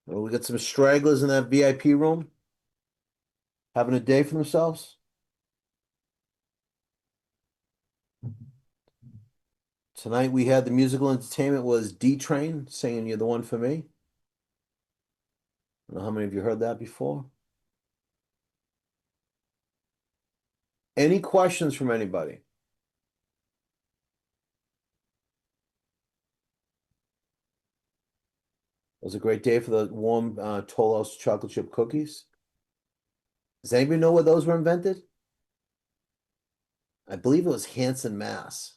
Well, we got some stragglers in that VIP room having a day for themselves. Tonight we had the musical entertainment was D Train singing "You're the One for Me." I don't know how many of you heard that before. Any questions from anybody? It was a great day for the warm Toll House chocolate chip cookies. Does anybody know where those were invented? I believe it was Hanson, Mass.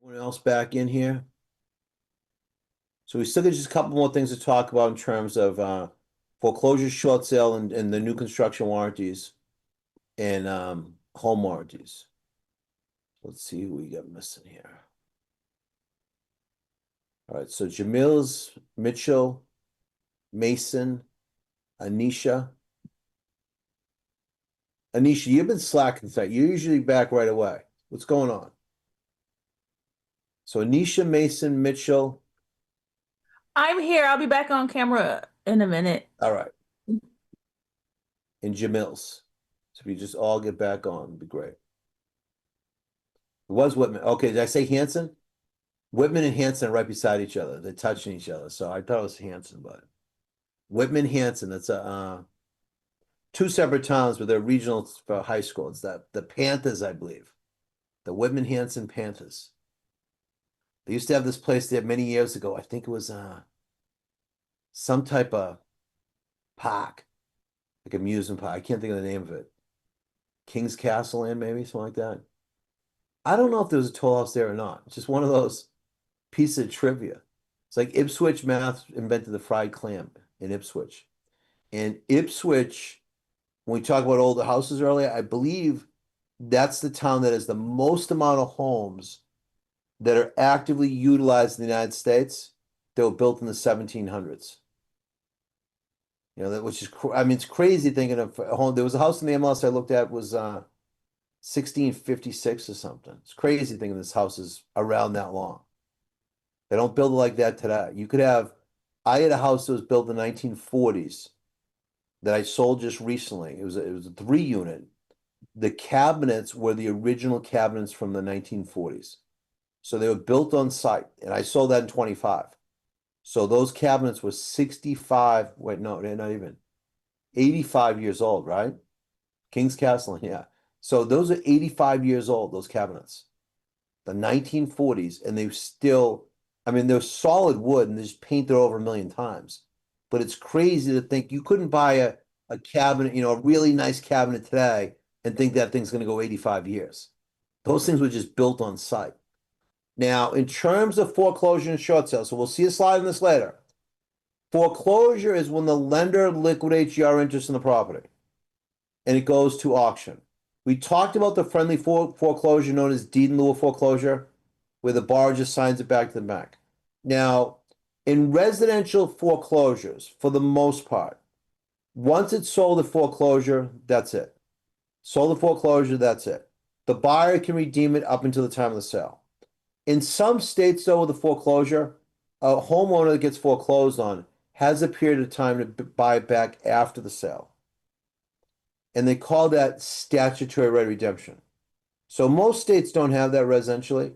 Anyone else back in here? So we still got just a couple more things to talk about in terms of foreclosure, short sale, and the new construction warranties and home warranties. Let's see who we got missing here. All right, so Jamil's, Mitchell, Mason, Anisha. Anisha, you've been slacking tonight. You're usually back right away. What's going on? So Anisha, Mason, Mitchell. I'm here. I'll be back on camera in a minute. All right. And Jamil's. So if you just all get back on, it'd be great. It was Whitman. Okay, did I say Hanson? Whitman and Hanson are right beside each other. They're touching each other. So I thought it was Hanson, but Whitman, Hanson. That's a two separate towns, but they're regional for high school. It's that the Panthers, I believe. The Whitman Hanson Panthers. They used to have this place there many years ago. I think it was some type of park, like amusement park. I can't think of the name of it. King's Castle Land, maybe something like that. I don't know if there was a toll house there or not. It's just one of those pieces of trivia. It's like Ipswich, Math invented the fried clam in Ipswich. And Ipswich, when we talk about older houses earlier, I believe that's the town that has the most amount of homes that are actively utilized in the United States that were built in the 1700s. You know, that which is, I mean, it's crazy thinking of a home. There was a house in the MLS I looked at was 1656 or something. It's crazy thinking this house is around that long. They don't build it like that today. You could have, I had a house that was built in the 1940s that I sold just recently. It was a 3 unit. The cabinets were the original cabinets from the 1940s. So they were built on site, and I sold that in 25. So those cabinets were 65, wait, no, they're not even 85 years old, right? King's Castle, yeah. So those are 85 years old, those cabinets. The 1940s, and they still, I mean, they're solid wood and they just painted over a million times. But it's crazy to think you couldn't buy a cabinet, a really nice cabinet today and think that thing's going to go 85 years. Those things were just built on site. Now, in terms of foreclosure and short sale, so we'll see a slide on this later. Foreclosure is when the lender liquidates your interest in the property and it goes to auction. We talked about the friendly foreclosure known as deed in lieu of foreclosure, where the borrower just signs it back to the bank. Now, in residential foreclosures, for the most part, once it's sold at foreclosure, that's it. Sold at foreclosure, that's it. The buyer can redeem it up until the time of the sale. In some states, though, with the foreclosure, a homeowner that gets foreclosed on has a period of time to buy it back after the sale. And they call that statutory right of redemption. So most states don't have that residentially,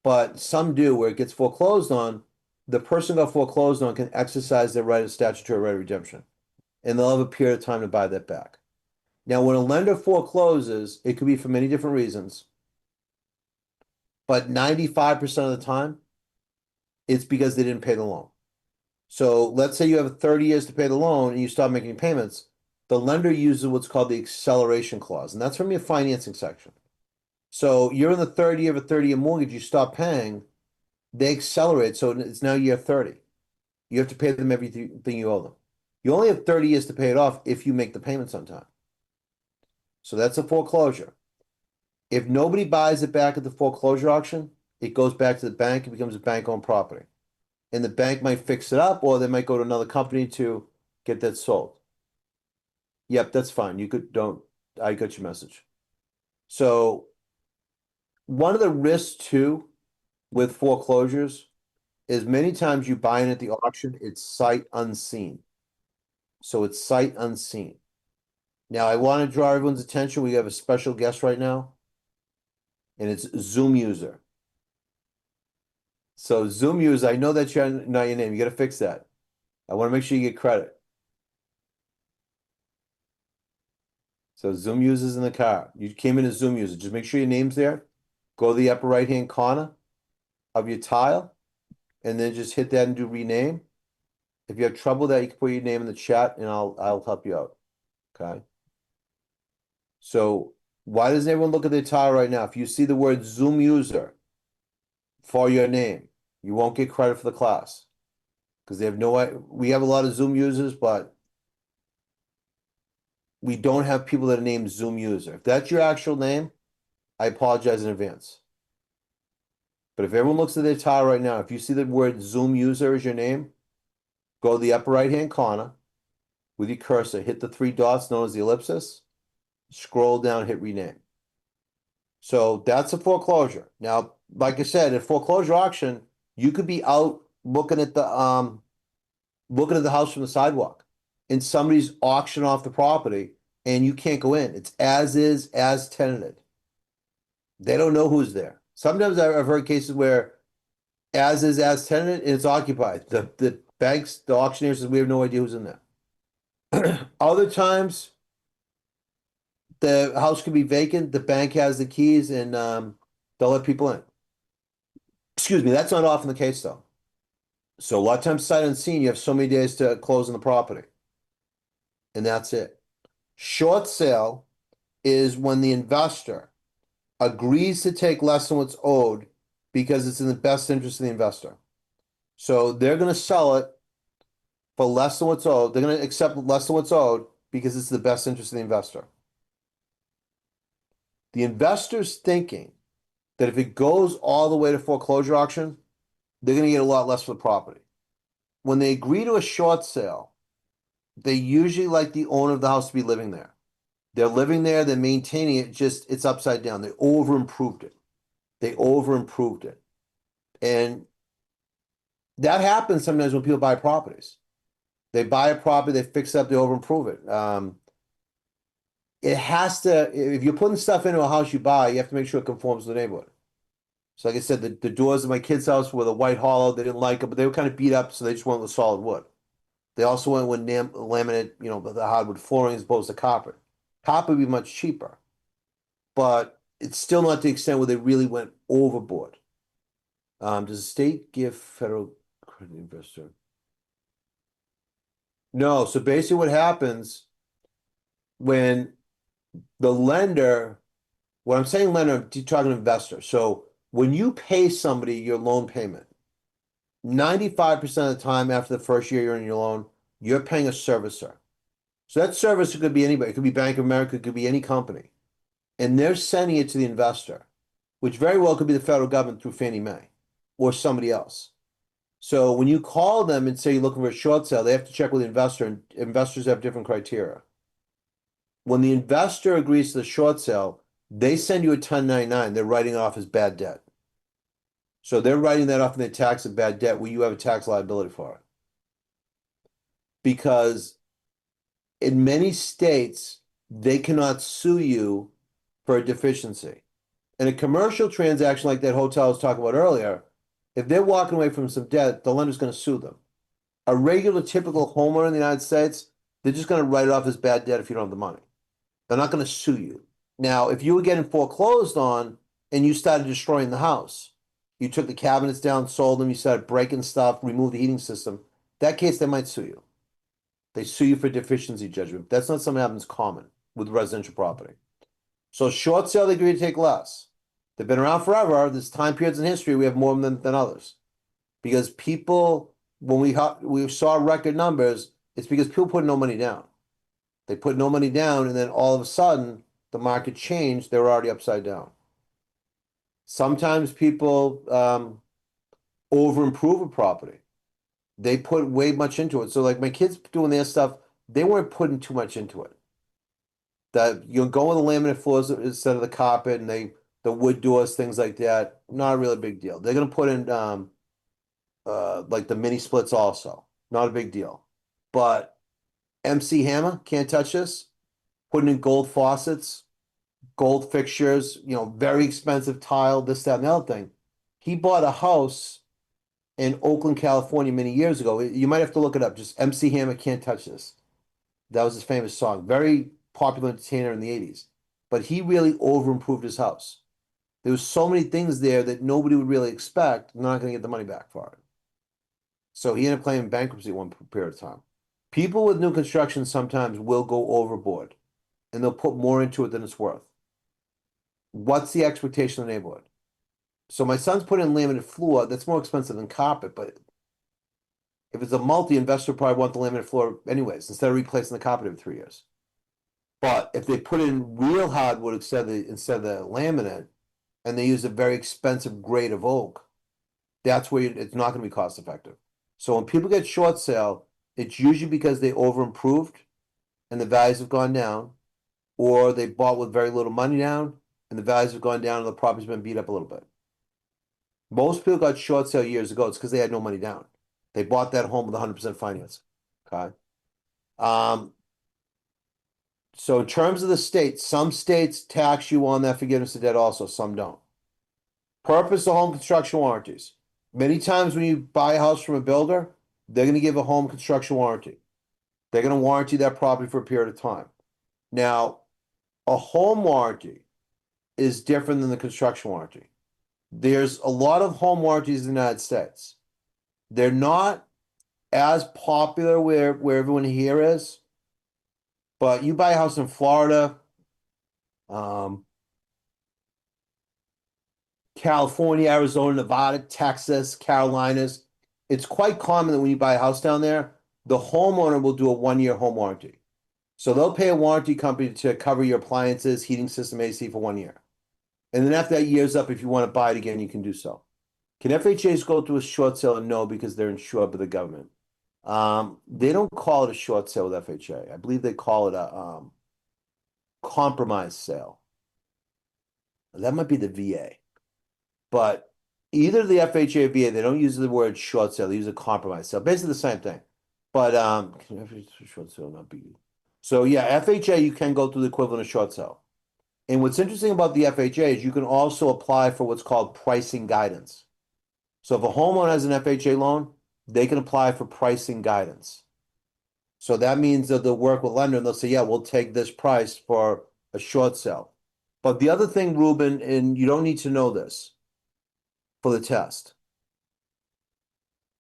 but some do where it gets foreclosed on. the person got foreclosed on can exercise their right of statutory right of redemption, and they'll have a period of time to buy that back. Now, when a lender forecloses, it could be for many different reasons, but 95% of the time, it's because they didn't pay the loan. So let's say you have 30 years to pay the loan and you stop making payments, the lender uses what's called the acceleration clause, and that's from your financing section. So you're in the 30 year of a 30-year mortgage, you stop paying, they accelerate, so it's now year 30. You have to pay them everything you owe them. You only have 30 years to pay it off if you make the payments on time. So that's a foreclosure. If nobody buys it back at the foreclosure auction, it goes back to the bank, it becomes a bank-owned property. And the bank might fix it up, or they might go to another company to get that sold. Yep, that's fine. I got your message. So one of the risks too with foreclosures is many times you buy it at the auction, it's sight unseen. So it's sight unseen. Now I want to draw everyone's attention. We have a special guest right now, and it's Zoom user. So Zoom user, I know that's not your name. You got to fix that. I want to make sure you get credit. So Zoom users in the car. You came in as Zoom user. Just make sure your name's there. Go to the upper right-hand corner of your tile, and then just hit that and do rename. If you have trouble with that, you can put your name in the chat, and I'll help you out. Okay. So why doesn't everyone look at their tile right now? If you see the word Zoom user for your name, you won't get credit for the class because they have no idea. We have a lot of Zoom users, but we don't have people that are named Zoom user. If that's your actual name, I apologize in advance. But if everyone looks at their tile right now, if you see the word Zoom user as your name, go to the upper right-hand corner with your cursor, hit the 3 dots known as the ellipsis, scroll down, hit rename. So that's a foreclosure. Now, like I said, at foreclosure auction, you could be out looking at the house from the sidewalk, and somebody's auctioning off the property, and you can't go in. It's as is, as tenanted. They don't know who's there. Sometimes I've heard cases where as is, as tenanted, and it's occupied. The banks, the auctioneer says we have no idea who's in there. Other times, the house could be vacant. The bank has the keys, and they'll let people in. Excuse me, that's not often the case though. So a lot of times sight unseen, you have so many days to close on the property. And that's it. Short sale is when the investor agrees to take less than what's owed because it's in the best interest of the investor. So they're going to sell it for less than what's owed. They're going to accept less than what's owed because it's the best interest of the investor. The investor's thinking that if it goes all the way to foreclosure auction, they're going to get a lot less for the property. When they agree to a short sale, they usually like the owner of the house to be living there. They're living there, they're maintaining it, just it's upside down. They over-improved it. And that happens sometimes when people buy properties. They buy a property, they fix it up, they over-improve it. It has to, if you're putting stuff into a house you buy, you have to make sure it conforms to the neighborhood. So like I said, the doors of my kid's house were the white hollow. They didn't like it, but they were kind of beat up, so they just went with solid wood. They also went with laminate, the hardwood flooring as opposed to carpet. Carpet would be much cheaper, but it's still not to the extent where they really went overboard. Does the state give federal credit investor? No. So basically what happens when the lender, when I'm saying lender, I'm talking investor. So when you pay somebody your loan payment, 95% of the time after the first year you're in your loan, you're paying a servicer. So that servicer could be anybody. It could be Bank of America, it could be any company. And they're sending it to the investor, which very well could be the federal government through Fannie Mae or somebody else. So when you call them and say you're looking for a short sale, they have to check with the investor, and investors have different criteria. When the investor agrees to the short sale, they send you a 1099. They're writing it off as bad debt. So they're writing that off in their tax of bad debt where you have a tax liability for it. Because in many states, they cannot sue you for a deficiency. In a commercial transaction like that hotel I was talking about earlier, If they're walking away from some debt, the lender's going to sue them. A regular, typical homeowner in the United States, they're just going to write it off as bad debt if you don't have the money. They're not going to sue you. Now, if you were getting foreclosed on and you started destroying the house, you took the cabinets down, sold them, you started breaking stuff, removed the heating system, that case, they might sue you. They sue you for deficiency judgment. That's not something that happens common with residential property. So short sale, they agree to take less. They've been around forever. There's time periods in history we have more than others. Because people, when we saw record numbers, it's because people put no money down. They put no money down, and then all of a sudden, the market changed. They were already upside down. Sometimes people over improve a property. They put way much into it. So like my kids doing their stuff, they weren't putting too much into it. That you'll go with the laminate floors instead of the carpet, and the wood doors, things like that. Not a really big deal. They're gonna put in like the mini splits also. Not a big deal. But MC Hammer, can't touch this. Putting in gold faucets, gold fixtures, very expensive tile, this, that, and the other thing. He bought a house in Oakland, California many years ago. You might have to look it up. Just MC Hammer, can't touch this. That was his famous song. Very popular entertainer in the 80s. But he really over improved his house. There was so many things there that nobody would really expect. They're not going to get the money back for it. So he ended up claiming bankruptcy one period of time. People with new construction sometimes will go overboard and they'll put more into it than it's worth. What's the expectation of the neighborhood? So my son's put in laminate floor. That's more expensive than carpet, but if it's a multi-investor, probably want the laminate floor anyways, instead of replacing the carpet every 3 years. But if they put in real hardwood instead of the laminate, and they use a very expensive grade of oak, that's where it's not going to be cost effective. So when people get short sale, it's usually because they over improved and the values have gone down, or they bought with very little money down and the values have gone down and the property's been beat up a little bit. Most people got short sale years ago. It's because they had no money down. They bought that home with 100% finance. Okay. So in terms of the states, some states tax you on that forgiveness of debt also, some don't. Purpose of home construction warranties. Many times when you buy a house from a builder, they're going to give a home construction warranty. They're going to warranty that property for a period of time. Now, a home warranty is different than the construction warranty. There's a lot of home warranties in the United States. They're not as popular where everyone here is, but you buy a house in Florida, California, Arizona, Nevada, Texas, Carolinas. It's quite common that when you buy a house down there, the homeowner will do a 1-year home warranty. So they'll pay a warranty company to cover your appliances, heating system, AC for 1 year. And then after that year's up, if you want to buy it again, you can do so. Can FHAs go through a short sale? No, because they're insured by the government. They don't call it a short sale with FHA. I believe they call it a compromise sale. That might be the VA. But either the FHA or VA, they don't use the word short sale. They use a compromise sale. Basically the same thing. But short sale not be. So yeah, FHA, you can go through the equivalent of short sale. And what's interesting about the FHA is you can also apply for what's called pricing guidance. So if a homeowner has an FHA loan, they can apply for pricing guidance. So that means that they'll work with lender and they'll say, yeah, we'll take this price for a short sale. But the other thing, Ruben, and you don't need to know this for the test.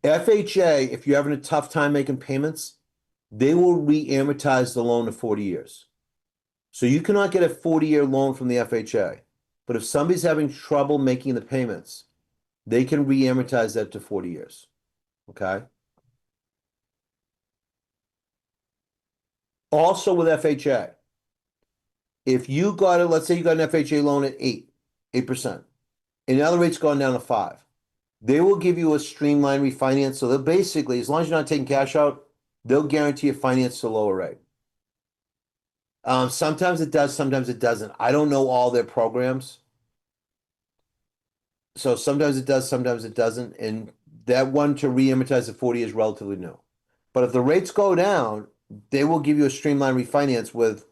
FHA, if you're having a tough time making payments, they will re-amortize the loan to 40 years. So you cannot get a 40-year loan from the FHA. But if somebody's having trouble making the payments, they can re-amortize that to 40 years. Okay? Also with FHA, if you got it, let's say you got an FHA loan at 8%, and now the rate's gone down to 5%, they will give you a streamlined refinance. So they'll basically, as long as you're not taking cash out, they'll guarantee a finance to a lower rate. Sometimes it does, sometimes it doesn't. I don't know all their programs. So sometimes it does, sometimes it doesn't. And that one to re-amortize at 40 is relatively new. But if the rates go down, they will give you a streamlined refinance with,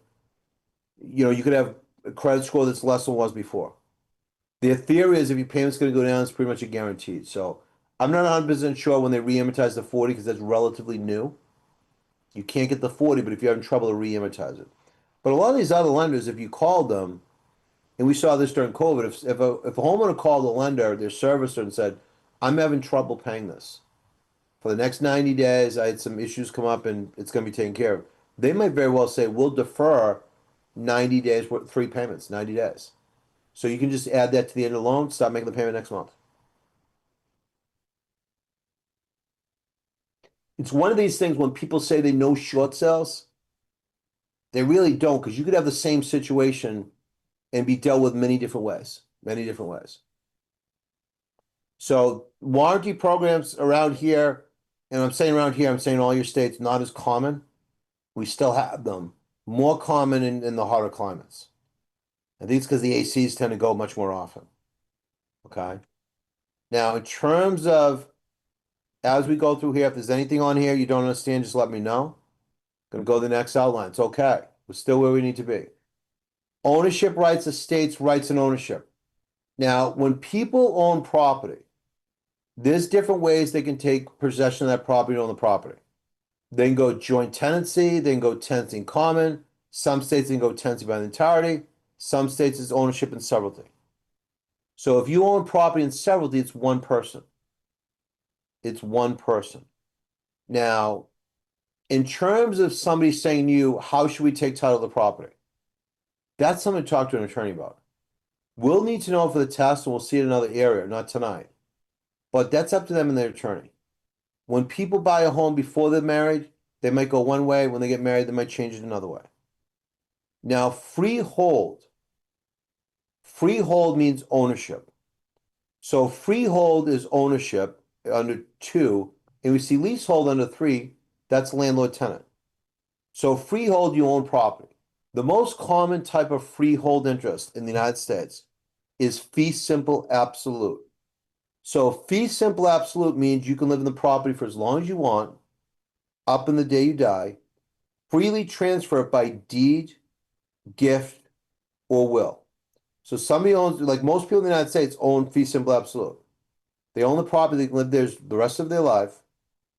you could have a credit score that's less than it was before. Their theory is if your payment's going to go down, it's pretty much a guaranteed. So I'm not 100% sure when they re-amortize the 40 because that's relatively new. You can't get the 40, but if you're having trouble to re-amortize it. But a lot of these other lenders, if you called them, and we saw this during COVID, if a homeowner called a lender, their servicer, and said, I'm having trouble paying this. For the next 90 days, I had some issues come up and it's going to be taken care of. They might very well say, we'll defer 90 days, 3 payments, 90 days. So you can just add that to the end of the loan, stop making the payment next month. It's one of these things when people say they know short sales, they really don't, because you could have the same situation and be dealt with many different ways, many different ways. So warranty programs around here, and I'm saying around here, I'm saying all your states, not as common. We still have them. More common in the hotter climates. I think it's because the ACs tend to go much more often. Okay. Now, in terms of as we go through here, if there's anything on here you don't understand, just let me know. Gonna go to the next outline. It's okay. We're still where we need to be. Ownership rights, estates, rights and ownership. Now, when people own property, there's different ways they can take possession of that property and own the property. They can go joint tenancy, they can go tenancy in common. Some states they can go tenancy by the entirety. Some states it's ownership in severalty. So if you own property in severalty, it's one person. It's one person. Now, in terms of somebody saying to you, how should we take title of the property? That's something to talk to an attorney about. We'll need to know for the test, and we'll see it in another area, not tonight. But that's up to them and their attorney. When people buy a home before they're married, they might go one way. When they get married, they might change it another way. Now, freehold means ownership. So freehold is ownership under 2, and we see leasehold under 3, that's landlord tenant. So freehold, you own property. The most common type of freehold interest in the United States is fee simple absolute. So fee simple absolute means you can live in the property for as long as you want, up in the day you die, freely transfer it by deed, gift, or will. So somebody owns, like most people in the United States own fee simple absolute. They own the property, they can live there the rest of their life,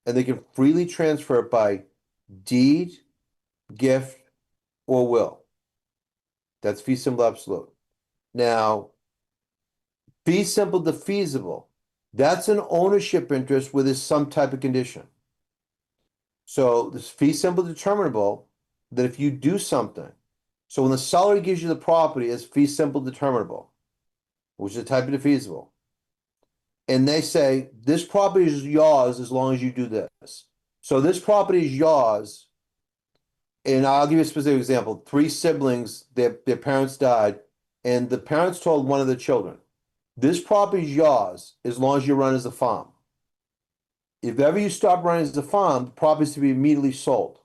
and they can freely transfer it by deed, gift, or will. That's fee simple absolute. Now, fee simple defeasible. That's an ownership interest where there's some type of condition. So this fee simple determinable that if you do something, so when the seller gives you the property as fee simple determinable, which is a type of defeasible, and they say this property is yours as long as you do this. So this property is yours, and I'll give you a specific example. 3 siblings, their parents died, and the parents told one of the children, this property is yours as long as you run as a farm. If ever you stop running as a farm, the property is to be immediately sold.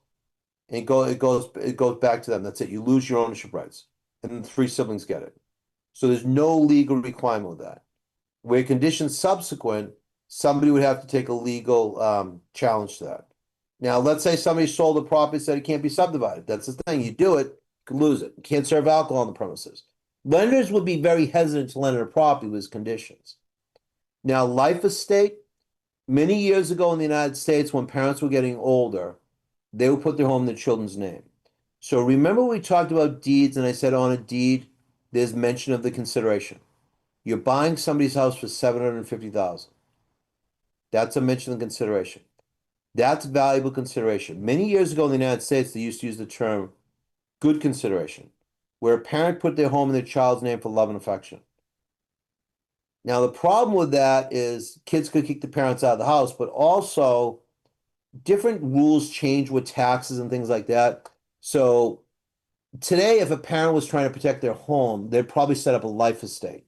And it goes back to them. That's it. You lose your ownership rights. And the 3 siblings get it. So there's no legal requirement with that. Where conditions subsequent, somebody would have to take a legal challenge to that. Now, let's say somebody sold a property, said it can't be subdivided. That's the thing. You do it, you can lose it. You can't serve alcohol on the premises. Lenders would be very hesitant to lend on a property with conditions. Now, life estate, many years ago in the United States, when parents were getting older, they would put their home in their children's name. So remember we talked about deeds, and I said on a deed, there's mention of the consideration. You're buying somebody's house for $750,000. That's a mention of consideration. That's valuable consideration. Many years ago in the United States, they used to use the term good consideration, where a parent put their home in their child's name for love and affection. Now, the problem with that is kids could kick the parents out of the house, but also different rules change with taxes and things like that. So today, if a parent was trying to protect their home, they'd probably set up a life estate.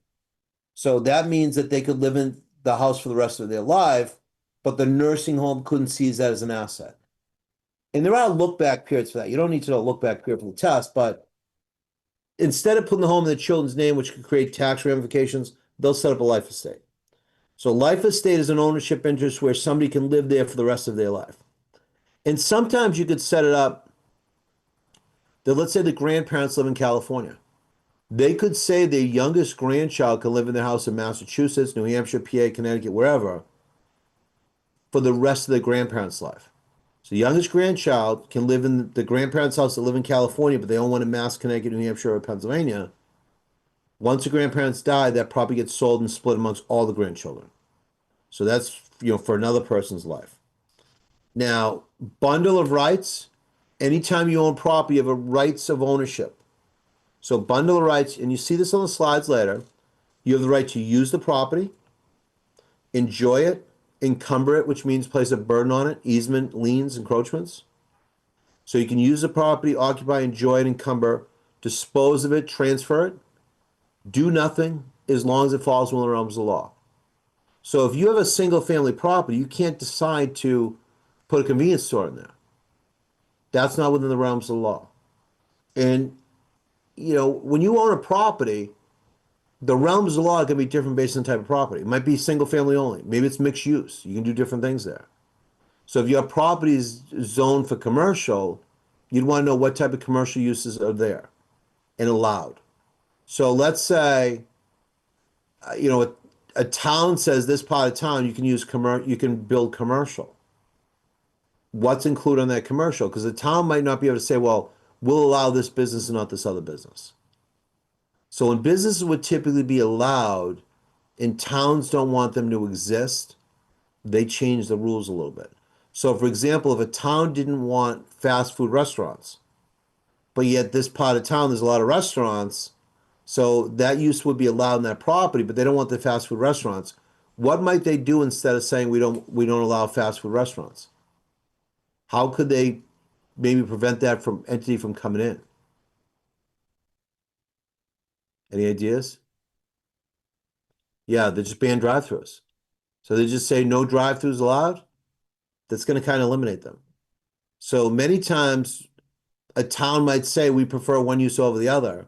So that means that they could live in the house for the rest of their life, but the nursing home couldn't seize that as an asset. And there are look-back periods for that. You don't need to know a look-back period for the test, but instead of putting the home in the children's name, which could create tax ramifications, they'll set up a life estate. So life estate is an ownership interest where somebody can live there for the rest of their life. And sometimes you could set it up that, let's say the grandparents live in California. They could say their youngest grandchild can live in their house in Massachusetts, New Hampshire, PA, Connecticut, wherever. for the rest of the grandparents' life. So the youngest grandchild can live in the grandparents' house that live in California, but they own one in Mass, Connecticut, New Hampshire, or Pennsylvania. Once the grandparents die, that property gets sold and split amongst all the grandchildren. So that's, for another person's life. Now, bundle of rights, anytime you own property, you have a rights of ownership. So bundle of rights, and you see this on the slides later, you have the right to use the property, enjoy it, encumber it, which means place a burden on it, easement, liens, encroachments. So you can use the property, occupy, enjoy it, encumber, dispose of it, transfer it, do nothing as long as it falls within the realms of the law. So if you have a single family property, you can't decide to put a convenience store in there. That's not within the realms of the law. And, when you own a property, the realms of the law are going to be different based on the type of property. It might be single family only. Maybe it's mixed use. You can do different things there. So if your property is zoned for commercial, you'd want to know what type of commercial uses are there and allowed. So let's say, a town says this part of town you can you can build commercial. What's included on that commercial? Because the town might not be able to say, well, we'll allow this business and not this other business. So when businesses would typically be allowed and towns don't want them to exist, they change the rules a little bit. So for example, if a town didn't want fast food restaurants, but yet this part of town there's a lot of restaurants, so that use would be allowed in that property, but they don't want the fast food restaurants. What might they do instead of saying we don't allow fast food restaurants? How could they maybe prevent that entity from coming in? Any ideas? Yeah, they just ban drive-throughs. So they just say no drive-throughs allowed. That's going to kind of eliminate them. So many times a town might say we prefer one use over the other,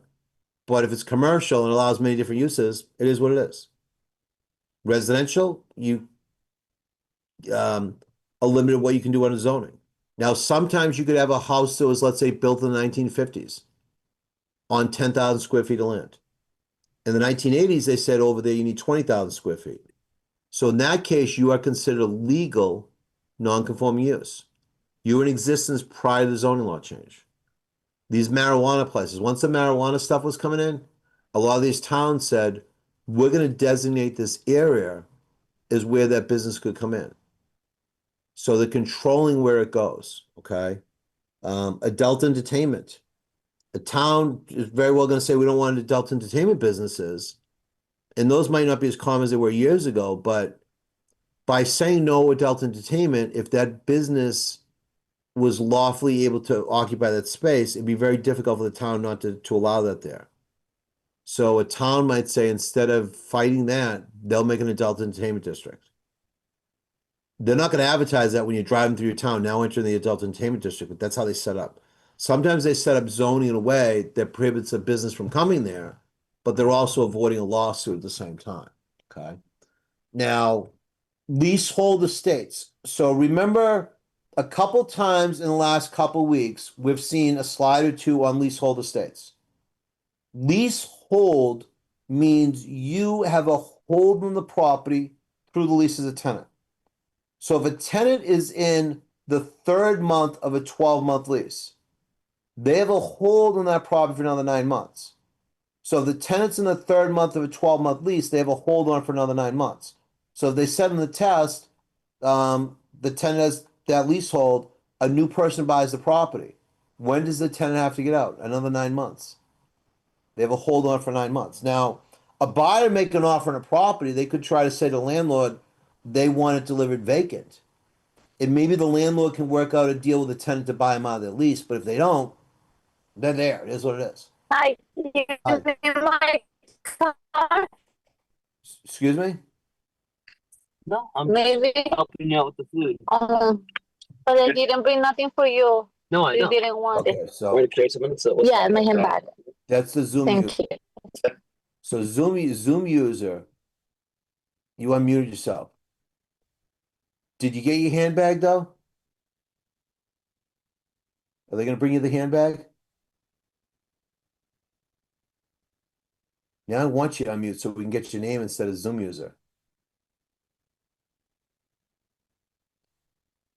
but if it's commercial and allows many different uses, it is what it is. Residential, you are limited what you can do under zoning. Now, sometimes you could have a house that was, let's say, built in the 1950s on 10,000 square feet of land. In the 1980s, they said over there you need 20,000 square feet. So in that case, you are considered a legal non-conforming use. You were in existence prior to the zoning law change. These marijuana places, once the marijuana stuff was coming in, a lot of these towns said, we're going to designate this area as where that business could come in. So they're controlling where it goes, okay? Adult entertainment. A town is very well going to say we don't want adult entertainment businesses, and those might not be as common as they were years ago, but by saying no adult entertainment, if that business was lawfully able to occupy that space, it'd be very difficult for the town not to allow that there. So a town might say instead of fighting that, they'll make an adult entertainment district. They're not going to advertise that when you're driving through your town, now entering the adult entertainment district, but that's how they set up. Sometimes they set up zoning in a way that prohibits a business from coming there, but they're also avoiding a lawsuit at the same time. Okay. Now, leasehold estates. So remember, a couple times in the last couple weeks, we've seen a slide or two on leasehold estates. Leasehold means you have a hold on the property through the lease as a tenant. So if a tenant is in the third month of a 12-month lease, they have a hold on that property for another 9 months. So if the tenant's in the third month of a 12-month lease, they have a hold on it for another 9 months. So if they said in the test, the tenant has that leasehold, a new person buys the property. When does the tenant have to get out? Another 9 months. They have a hold on it for 9 months. Now, a buyer make an offer on a property, they could try to say to the landlord, they want it delivered vacant. And maybe the landlord can work out a deal with the tenant to buy them out of their lease, but if they don't, they're there. It is what it is. Hi, Hi. using my car. Excuse me? No, I'm Maybe, helping you out with the food. but I didn't bring nothing for you. No, I You know. didn't want it. Okay, We're so gonna create some minutes. So Yeah, my handbag. that's the Zoom user. Thank you. So Zoom user, you unmuted yourself. Did you get your handbag though? Are they gonna bring you the handbag? Now I want you to unmute so we can get your name instead of Zoom user.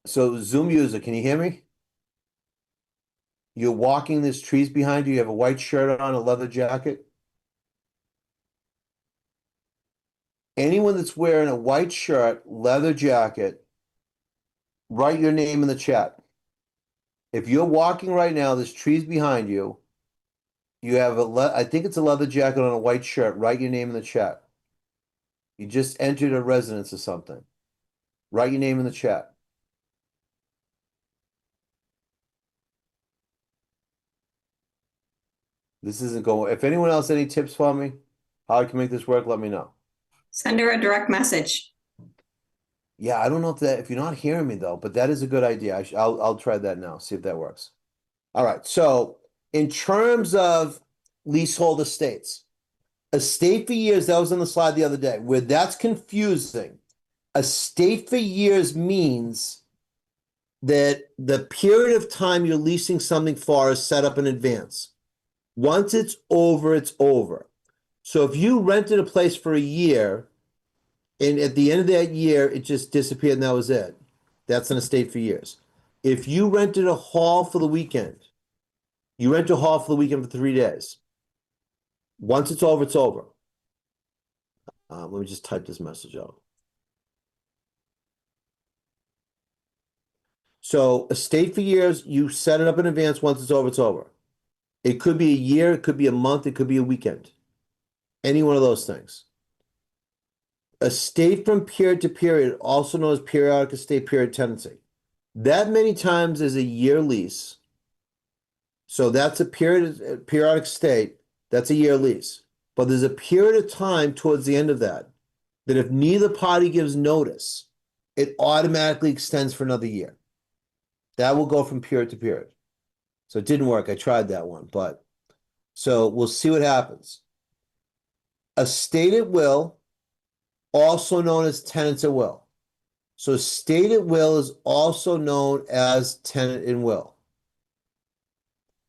So Zoom user, can you hear me? You're walking, there's trees behind you, you have a white shirt on, a leather jacket. Anyone that's wearing a white shirt, leather jacket, write your name in the chat. If you're walking right now, there's trees behind you. You have I think it's a leather jacket on a white shirt. Write your name in the chat. You just entered a residence or something. Write your name in the chat. This isn't going. If anyone else has any tips for me, how I can make this work, let me know. Send her a direct message. Yeah, I don't know if you're not hearing me though, but that is a good idea. I'll try that now. See if that works. All right. So in terms of leasehold estates, estate for years, that was on the slide the other day, where that's confusing. Estate for years means that the period of time you're leasing something for is set up in advance. Once it's over, it's over. So if you rented a place for a year, and at the end of that year, it just disappeared and that was it. That's an estate for years. If you rented a hall for the weekend, you rent a hall for the weekend for 3 days. Once it's over, it's over. Let me just type this message out. So estate for years, you set it up in advance. Once it's over, it's over. It could be a year, it could be a month, it could be a weekend. Any one of those things. Estate from period to period, also known as periodic estate period tenancy. That many times is a year lease. So that's a periodic estate, that's a year lease. But there's a period of time towards the end of that if neither party gives notice, it automatically extends for another year. That will go from period to period. So it didn't work. I tried that one, but so we'll see what happens. Estate at will, also known as tenants at will. So estate at will is also known as tenant in will.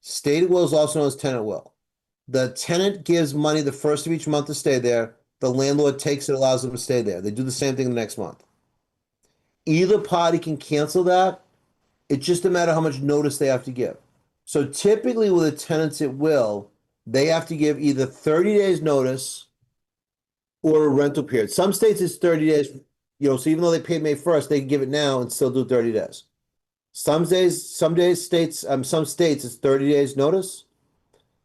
Estate at will is also known as tenant at will. The tenant gives money the first of each month to stay there. The landlord takes it, allows them to stay there. They do the same thing the next month. Either party can cancel that. It's just a matter of how much notice they have to give. So typically with a tenants at will, they have to give either 30 days notice or a rental period. Some states it's 30 days, so even though they paid May 1st, they can give it now and still do 30 days. Some states it's 30 days notice.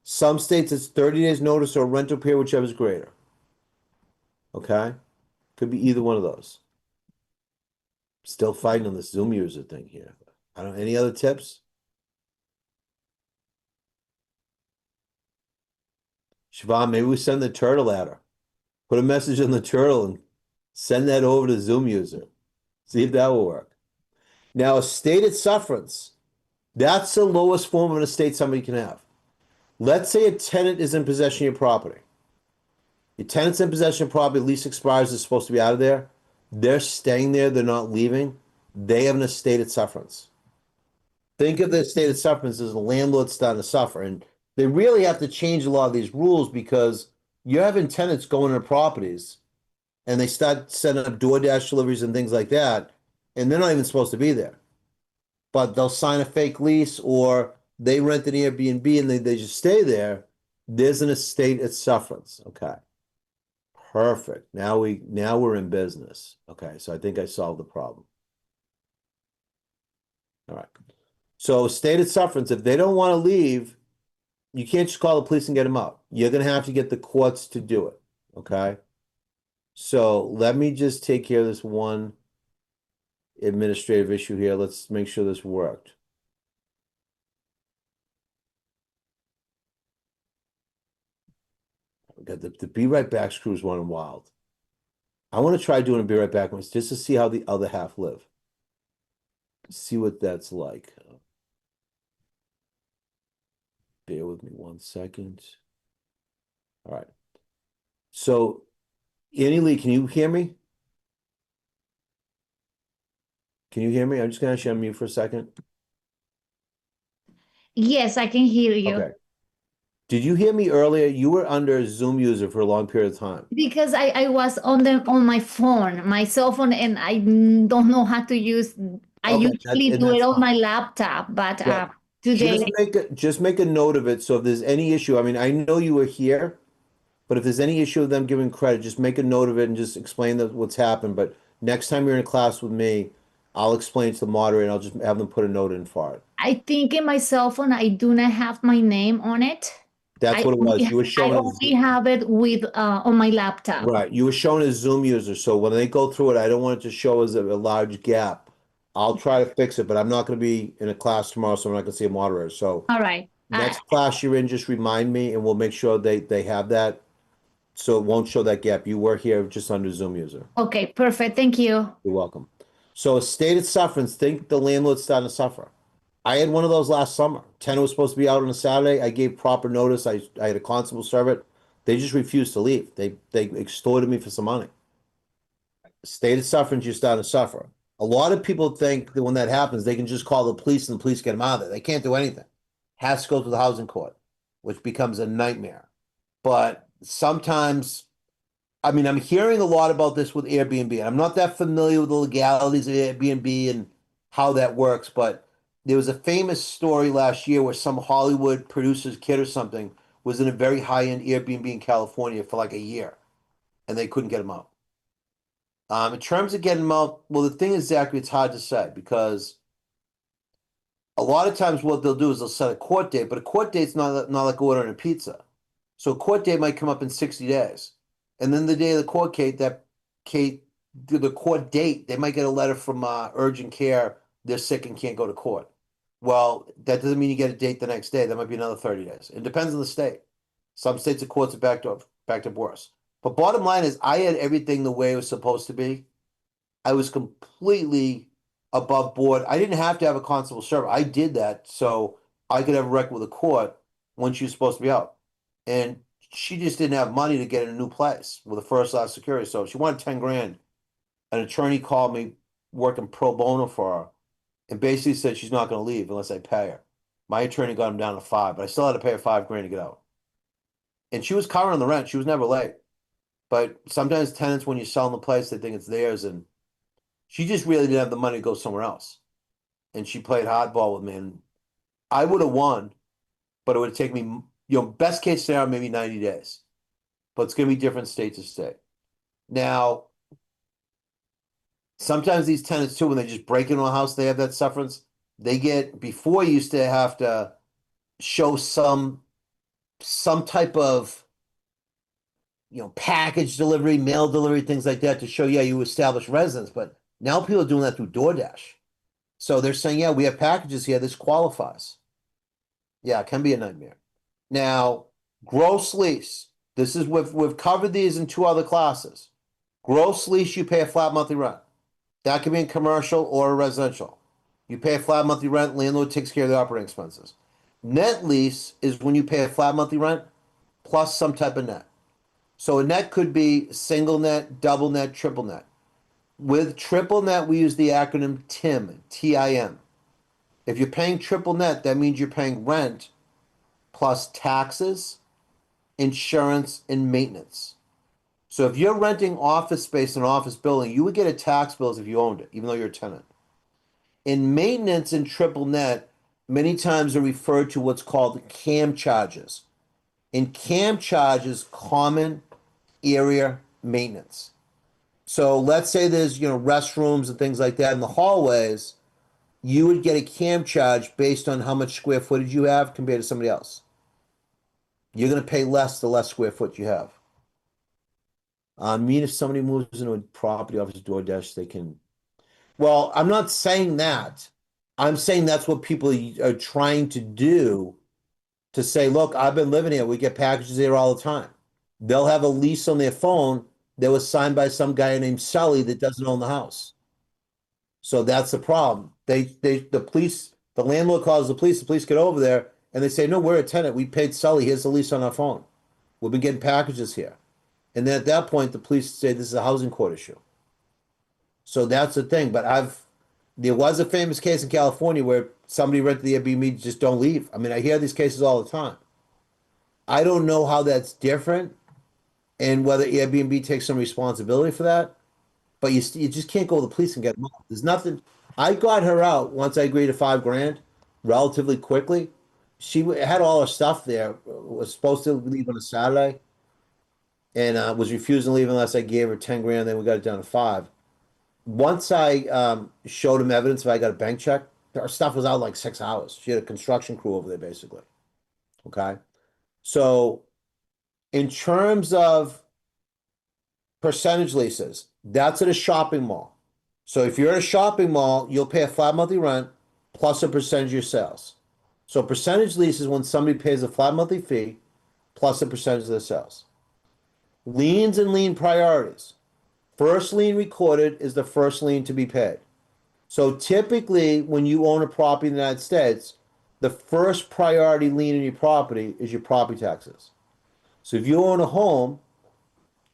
Some states it's 30 days notice or rental period, whichever is greater. Okay? Could be either one of those. Still fighting on this Zoom user thing here. Any other tips? Siobhan, maybe we send the turtle at her. Put a message on the turtle and send that over to Zoom user. See if that will work. Now, estate at sufferance. That's the lowest form of an estate somebody can have. Let's say a tenant is in possession of your property. Your tenant's in possession of property, lease expires, is supposed to be out of there. They're staying there, they're not leaving. They have an estate at sufferance. Think of the estate at sufferance as the landlord starting to suffer. And they really have to change a lot of these rules because you're having tenants going into properties and they start setting up DoorDash deliveries and things like that, and they're not even supposed to be there. But they'll sign a fake lease or they rent an Airbnb and they just stay there. There's an estate at sufferance. Okay. Perfect. Now we're in business. Okay, so I think I solved the problem. All right. So estate at sufferance, if they don't want to leave, you can't just call the police and get them out. You're going to have to get the courts to do it. Okay. So let me just take care of this one administrative issue here. Let's make sure this worked. We got the Be Right Back screw is running wild. I want to try doing a Be Right Back just to see how the other half live. See what that's like. Bear with me 1 second. All right. So, Annie Lee, can you hear me? Can you hear me? I'm just going to share mute for a second. Yes, I can hear you. Okay. Did you hear me earlier? You were under Zoom user for a long period of time. Because I was on my phone, my cell phone, and I don't know how to use I Okay, usually and do it that's on fine. my laptop, but Yeah. today, Just make a note of it, so if there's any issue, I mean, I know you were here, but if there's any issue of them giving credit, just make a note of it and just explain what's happened, but next time you're in a class with me, I'll explain to the moderator, and I'll just have them put a note in for it. I think in my cell phone, I do not have my name on it. That's what it was, you were I showing as, only have it with on my laptop. right, you were shown as Zoom user, so when they go through it, I don't want it to show as a large gap. I'll try to fix it, but I'm not gonna be in a class tomorrow, so I'm not gonna see a moderator, so All right. next class you're in, just remind me, and we'll make sure they have that, so it won't show that gap. You were here just under Zoom user. Okay, perfect. Thank you. You're welcome. So a stated sufferance, think the landlord's starting to suffer. I had one of those last summer. Tenant was supposed to be out on a Saturday. I gave proper notice. I had a constable serve it. They just refused to leave. They extorted me for some money. Stated sufferance, you're starting to suffer. A lot of people think that when that happens, they can just call the police and the police get them out of there. They can't do anything. Has to go to the housing court, which becomes a nightmare. But sometimes, I mean, I'm hearing a lot about this with Airbnb. I'm not that familiar with the legalities of Airbnb and how that works, but there was a famous story last year where some Hollywood producer's kid or something was in a very high-end Airbnb in California for like a year, and they couldn't get him out. In terms of getting him out, well, the thing is, Zachary, it's hard to say because a lot of times what they'll do is they'll set a court date, but a court date's not like ordering a pizza. So a court date might come up in 60 days. And then the day of the court the court date, they might get a letter from urgent care, they're sick and can't go to court. Well, that doesn't mean you get a date the next day. That might be another 30 days. It depends on the state. Some states the courts are backed up worse. But bottom line is I had everything the way it was supposed to be. I was completely above board. I didn't have to have a constable serve. I did that so I could have a record with the court when she was supposed to be out. And she just didn't have money to get in a new place with a first class security. So she wanted 10 grand. An attorney called me working pro bono for her and basically said she's not going to leave unless I pay her. My attorney got him down to 5, but I still had to pay her 5 grand to get out. And she was covering the rent. She was never late. But sometimes tenants, when you're selling the place, they think it's theirs. And she just really didn't have the money to go somewhere else. And she played hardball with me. And I would have won, but it would have taken me, best case scenario, maybe 90 days. But it's going to be different state to state. Now, sometimes these tenants, too, when they just break into a house, they have that sufferance. Before you used to have to show some type of, package delivery, mail delivery, things like that to show, you established residence. But now people are doing that through DoorDash. So they're saying, we have packages here. This qualifies. Yeah, it can be a nightmare. Now, gross lease. This is, we've covered these in 2 other classes. Gross lease, you pay a flat monthly rent. That can be in commercial or residential. You pay a flat monthly rent, landlord takes care of the operating expenses. Net lease is when you pay a flat monthly rent plus some type of net. So a net could be single net, double net, triple net. With triple net, we use the acronym TIM, T-I-M. If you're paying triple net, that means you're paying rent plus taxes, insurance, and maintenance. So if you're renting office space in an office building, you would get a tax bill as if you owned it, even though you're a tenant. In maintenance and triple net, many times are referred to what's called CAM charges. And CAM charges, common area maintenance. So let's say there's, restrooms and things like that in the hallways, you would get a CAM charge based on how much square footage you have compared to somebody else. You're going to pay less the less square foot you have. If somebody moves into a property office DoorDash, they can. Well, I'm not saying that. I'm saying that's what people are trying to do to say, look, I've been living here. We get packages here all the time. They'll have a lease on their phone that was signed by some guy named Sully that doesn't own the house. So that's the problem. The landlord calls the police get over there and they say, no, we're a tenant. We paid Sully. Here's the lease on our phone. We've been getting packages here. And then at that point, the police say this is a housing court issue. So that's the thing. But there was a famous case in California where somebody rented the Airbnb, just don't leave. I mean, I hear these cases all the time. I don't know how that's different and whether Airbnb takes some responsibility for that. But you just can't go to the police and get them out. There's nothing. I got her out once I agreed to $5,000 relatively quickly. She had all her stuff there, was supposed to leave on a Saturday, and was refusing to leave unless I gave her $10,000. Then we got it down to 5. Once I showed him evidence if I got a bank check, her stuff was out like 6 hours. She had a construction crew over there basically. Okay. So in terms of percentage leases, that's at a shopping mall. So if you're at a shopping mall, you'll pay a flat monthly rent plus a percentage of your sales. So percentage lease is when somebody pays a flat monthly fee plus a percentage of their sales. Liens and lien priorities. First lien recorded is the first lien to be paid. So typically, when you own a property in the United States, the first priority lien in your property is your property taxes. So if you own a home,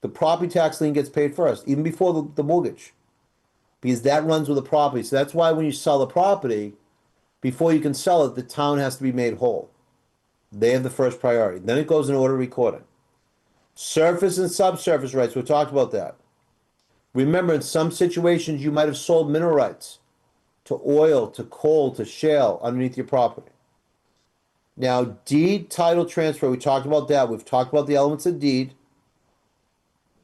the property tax lien gets paid first, even before the mortgage, because that runs with the property. So that's why when you sell the property, before you can sell it, the town has to be made whole. They have the first priority. Then it goes in order of recording. Surface and subsurface rights, we talked about that. Remember, in some situations, you might have sold mineral rights to oil, to coal, to shale underneath your property. Now, deed title transfer, we talked about that. We've talked about the elements of deed.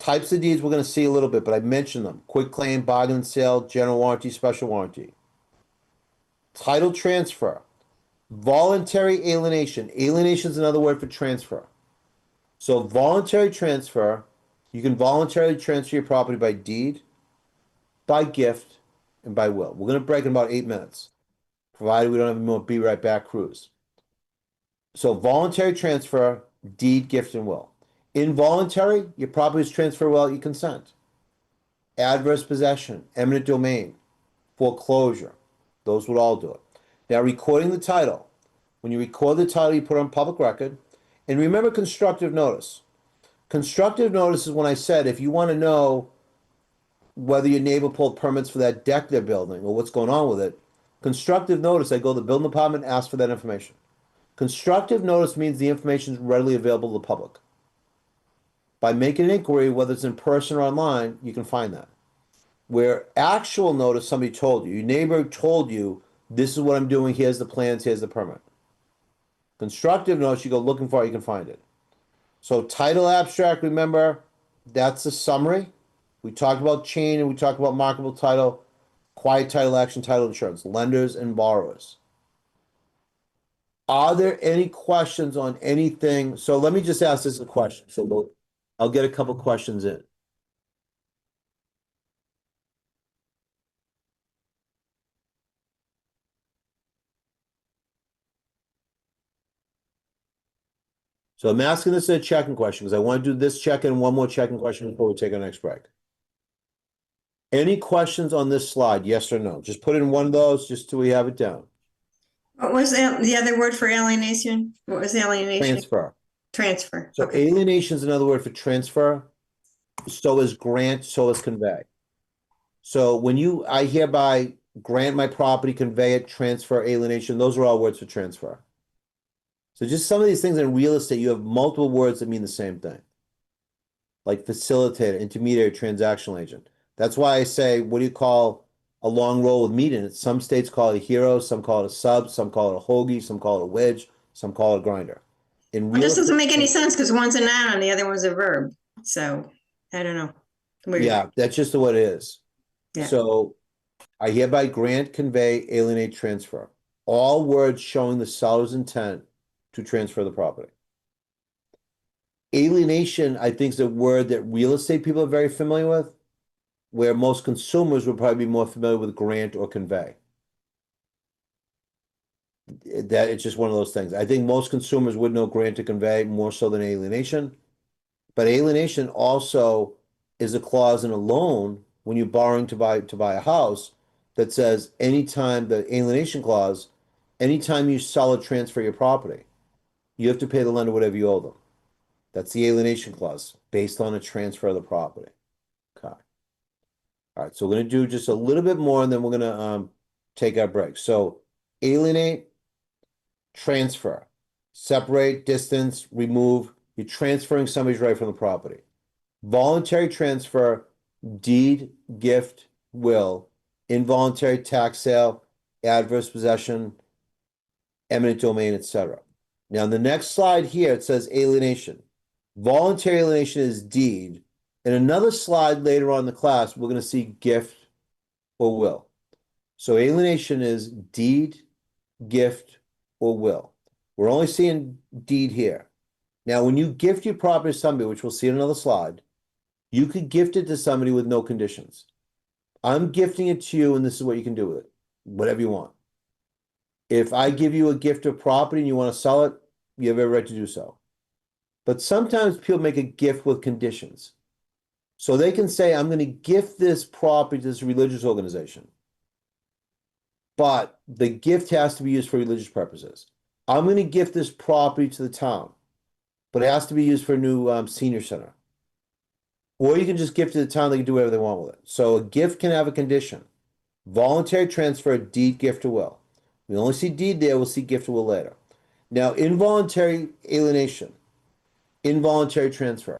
Types of deeds we're going to see a little bit, but I mentioned them. Quick claim, bargain and sale, general warranty, special warranty. Title transfer. Voluntary alienation. Alienation is another word for transfer. So voluntary transfer, you can voluntarily transfer your property by deed, by gift, and by will. We're going to break in about 8 minutes, provided we don't have a more Be Right Back cruise. So voluntary transfer, deed, gift, and will. Involuntary, your property is transferred without your consent. Adverse possession, eminent domain, foreclosure, those would all do it. Now, recording the title. When you record the title, you put it on public record. And remember constructive notice. Constructive notice is when I said if you want to know whether your neighbor pulled permits for that deck they're building or what's going on with it, constructive notice, I go to the building department and ask for that information. Constructive notice means the information is readily available to the public. By making an inquiry, whether it's in person or online, you can find that. Where actual notice, somebody told you, your neighbor told you, this is what I'm doing, here's the plans, here's the permit. Constructive notice, you go looking for it, you can find it. So title abstract, remember, that's a summary. We talked about chain and we talked about marketable title, quiet title action, title insurance, lenders and borrowers. Are there any questions on anything? So let me just ask this a question. So I'll get a couple questions in. So I'm asking this as a check-in question because I want to do this check-in and one more check-in question before we take our next break. Any questions on this slide, yes or no? Just put in one of those just till we have it down. What was the other word for alienation? What was alienation? Transfer. Transfer. So Okay. alienation is another word for transfer. So is grant, so is convey. So when I hereby grant my property, convey it, transfer, alienation, those are all words for transfer. So just some of these things in real estate, you have multiple words that mean the same thing. Like facilitator, intermediary, transactional agent. That's why I say, what do you call a long roll with meat in it? Some states call it a hero, some call it a sub, some call it a hoagie, some call it a wedge, some call it a grinder. In Well, real this doesn't make any estate- sense because one's a noun and the other one's a verb. So I don't know. Weird. Yeah, that's just what it is. Yeah. So I hereby grant, convey, alienate, transfer. All words showing the seller's intent to transfer the property. Alienation, I think, is a word that real estate people are very familiar with, where most consumers would probably be more familiar with grant or convey. That it's just one of those things. I think most consumers would know grant or convey more so than alienation. But alienation also is a clause in a loan when you're borrowing to buy a house that says anytime the alienation clause, anytime you sell or transfer your property, you have to pay the lender whatever you owe them. That's the alienation clause based on a transfer of the property. Okay. All right, so we're going to do just a little bit more and then we're going to take our break. So alienate, transfer, separate, distance, remove. You're transferring somebody's right from the property. Voluntary transfer, deed, gift, will, involuntary tax sale, adverse possession, eminent domain, etc. Now, in the next slide here, it says alienation. Voluntary alienation is deed. In another slide later on in the class, we're going to see gift or will. So alienation is deed, gift, or will. We're only seeing deed here. Now, when you gift your property to somebody, which we'll see in another slide, you could gift it to somebody with no conditions. I'm gifting it to you, and this is what you can do with it, whatever you want. If I give you a gift of property and you want to sell it, you have every right to do so. But sometimes people make a gift with conditions. So they can say, I'm going to gift this property to this religious organization. But the gift has to be used for religious purposes. I'm going to gift this property to the town, but it has to be used for a new senior center. Or you can just gift it to the town, they can do whatever they want with it. So a gift can have a condition. Voluntary transfer, deed, gift, or will. We only see deed there, we'll see gift or will later. Now, involuntary alienation, involuntary transfer.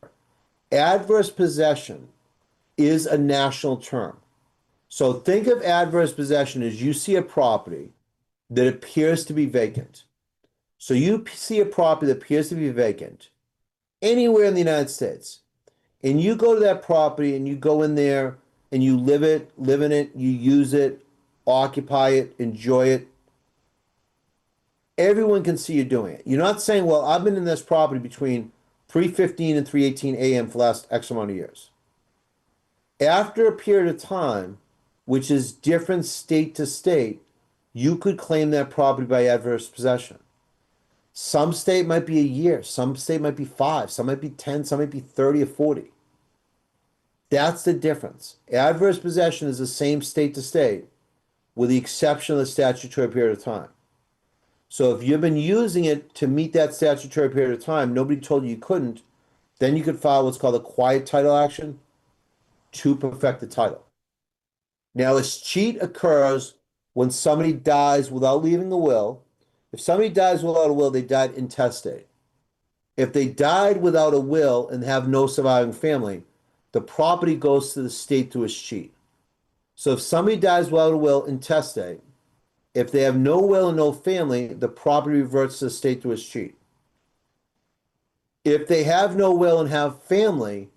Adverse possession is a national term. So think of adverse possession as you see a property that appears to be vacant. So you see a property that appears to be vacant anywhere in the United States, and you go to that property and you go in there and you live in it, you use it, occupy it, enjoy it. Everyone can see you doing it. You're not saying, well, I've been in this property between 3:15 and 3:18 a.m. for the last X amount of years. After a period of time, which is different state to state, you could claim that property by adverse possession. Some state might be a year, some state might be 5, some might be 10, some might be 30 or 40. That's the difference. Adverse possession is the same state to state, with the exception of the statutory period of time. So if you've been using it to meet that statutory period of time, nobody told you couldn't, then you could file what's called a quiet title action to perfect the title. Now, a cheat occurs when somebody dies without leaving a will. If somebody dies without a will, they died intestate. If they died without a will and have no surviving family, the property goes to the state through a cheat. So if somebody dies without a will intestate, if they have no will and no family, the property reverts to the state through a cheat. If they have no will and have family,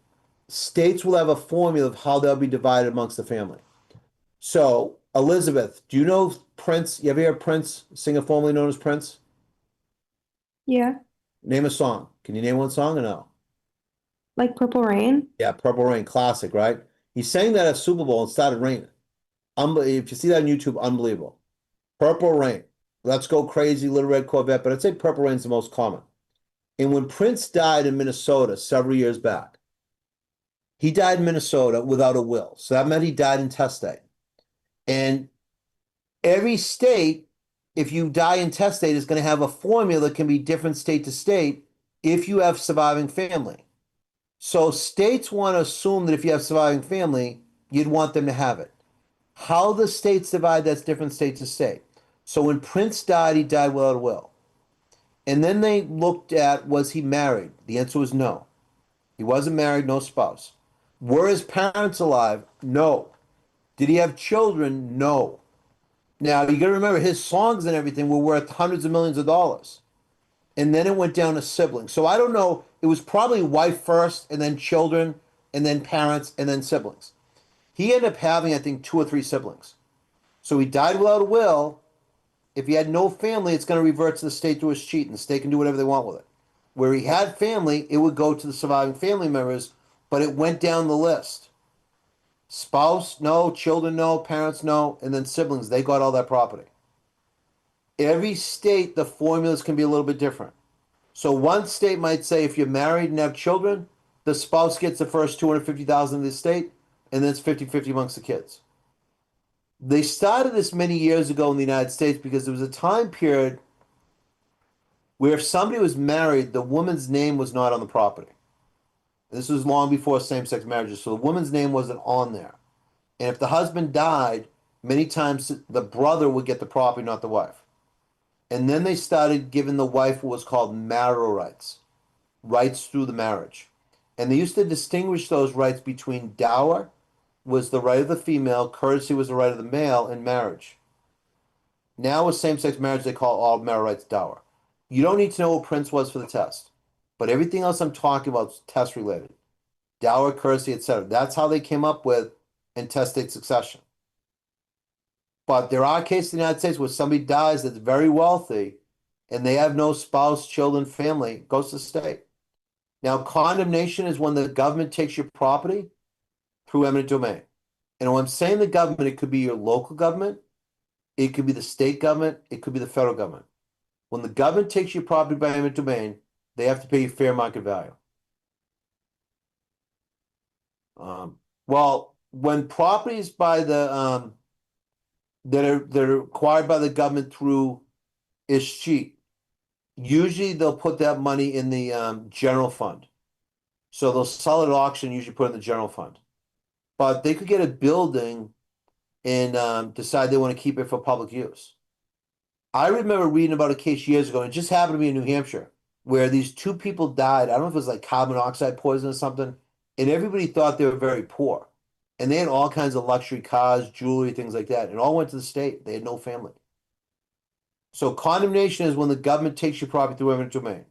states will have a formula of how they'll be divided amongst the family. So, Elizabeth, do you know Prince? You ever hear Prince sing a formerly known as Prince? Yeah, Name a song. Can you name one song or no? like Purple Rain. Yeah, Purple Rain, classic, right? He sang that at Super Bowl and started raining. If you see that on YouTube, unbelievable. Purple Rain, Let's Go Crazy, Little Red Corvette, but I'd say Purple Rain's the most common. And when Prince died in Minnesota several years back, he died in Minnesota without a will. So that meant he died intestate. And every state, if you die intestate, is going to have a formula that can be different state to state if you have surviving family. So states want to assume that if you have surviving family, you'd want them to have it. How the states divide, that's different state to state. So when Prince died, he died without a will. And then they looked at, was he married? The answer was no. He wasn't married, no spouse. Were his parents alive? No. Did he have children? No. Now, you got to remember, his songs and everything were worth hundreds of millions of dollars. And then it went down to siblings. So I don't know. It was probably wife first, and then children, and then parents, and then siblings. He ended up having, I think, 2 or 3 siblings. So he died without a will. If he had no family, it's going to revert to the state through his cheat, and the state can do whatever they want with it. Where he had family, it would go to the surviving family members, but it went down the list. Spouse, no. Children, no. Parents, no. And then siblings, they got all that property. Every state, the formulas can be a little bit different. So one state might say if you're married and have children, the spouse gets the first $250,000 of the estate, and then it's 50-50 amongst the kids. They started this many years ago in the United States because there was a time period where if somebody was married, the woman's name was not on the property. This was long before same-sex marriages, so the woman's name wasn't on there. And if the husband died, many times the brother would get the property, not the wife. And then they started giving the wife what was called marital rights, rights through the marriage. And they used to distinguish those rights between dower was the right of the female, courtesy was the right of the male in marriage. Now with same-sex marriage, they call all marital rights dower. You don't need to know what Prince was for the test, but everything else I'm talking about is test related. Dower, courtesy, etc. That's how they came up with intestate succession. But there are cases in the United States where somebody dies that's very wealthy and they have no spouse, children, family, goes to the state. Now, condemnation is when the government takes your property through eminent domain. And when I'm saying the government, it could be your local government, it could be the state government, it could be the federal government. When the government takes your property by eminent domain, they have to pay you fair market value. Well, when properties by the that are acquired by the government through escheat, usually they'll put that money in the general fund. So they'll sell it at auction, usually put it in the general fund. But they could get a building and decide they want to keep it for public use. I remember reading about a case years ago, and it just happened to be in New Hampshire, where these two people died. I don't know if it was like carbon monoxide poison or something, and everybody thought they were very poor. And they had all kinds of luxury cars, jewelry, things like that, and all went to the state. They had no family. So condemnation is when the government takes your property through eminent domain.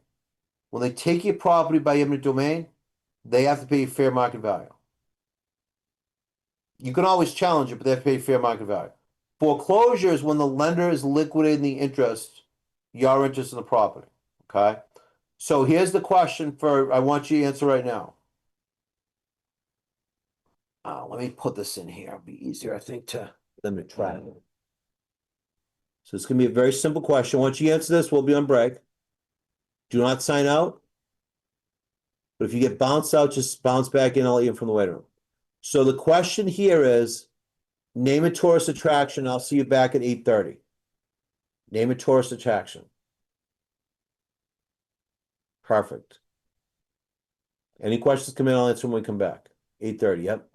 When they take your property by eminent domain, they have to pay you fair market value. You can always challenge it, but they have to pay fair market value. Foreclosure is when the lender is liquidating the interest, your interest in the property. Okay? So here's the question I want you to answer right now. Let me put this in here. It'll be easier, I think, to track. So it's going to be a very simple question. Once you answer this, we'll be on break. Do not sign out. But if you get bounced out, just bounce back in. I'll let you in from the waiting room. So the question here is, name a tourist attraction. I'll see you back at 8:30. Name a tourist attraction. Perfect. Any questions come in, I'll answer when we come back. 8:30, yep.